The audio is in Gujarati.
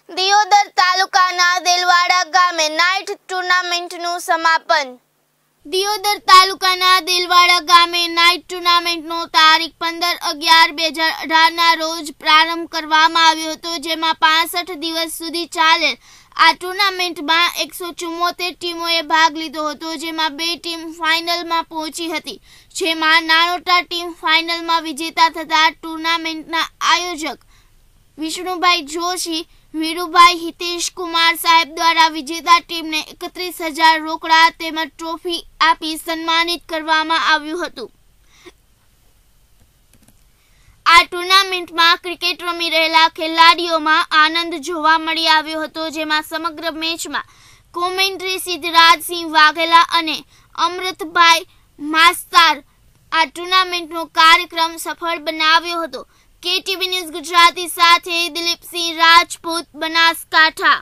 દિયોદર તાલુકાના દેલવાડા ગામે નાઇટ ટુર્નામેન્ટનું સમાપન। દિયોદર તાલુકાના દેલવાડા ગામે નાઇટ ટુર્નામેન્ટનો તારીખ 15/11/2018 ના રોજ પ્રારંભ કરવામાં આવ્યો હતો, જેમાં 65 દિવસ સુધી ચાલેલ આ ટુર્નામેન્ટમાં 174 ટીમોએ ભાગ લીધો હતો, જેમાં 2 ટીમ ફાઇનલમાં પહોંચી હતી, જેમાં નાનોટા ટીમ ફાઇનલમાં વિજેતા થતા ટુર્નામેન્ટના આયોજક વિષ્ણુભાઈ જોશી, વીરુભાઈ હિતેશ કુમાર સાહેબ દ્વારા વિજેતા ટીમને 31,000 રોકડા તેમજ ટ્રોફી આપી સન્માનિત કરવામાં આવ્યું હતું। આ ટુર્નામેન્ટમાં ક્રિકેટ રમી રહેલા ખેલાડીઓમાં આનંદ જોવા મળી આવ્યો હતો, જેમાં સમગ્ર મેચમાં કોમેન્ટ્રી સિદ્ધરાજસિંહ વાઘેલા અને અમૃતભાઈ માસ્તર આ ટુર્નામેન્ટનો કાર્યક્રમ સફળ બનાવ્યો હતો। KTV ન્યૂઝ ગુજરાતી સાથે દિલીપસિંહ રાજપૂત, બનાસકાંઠા।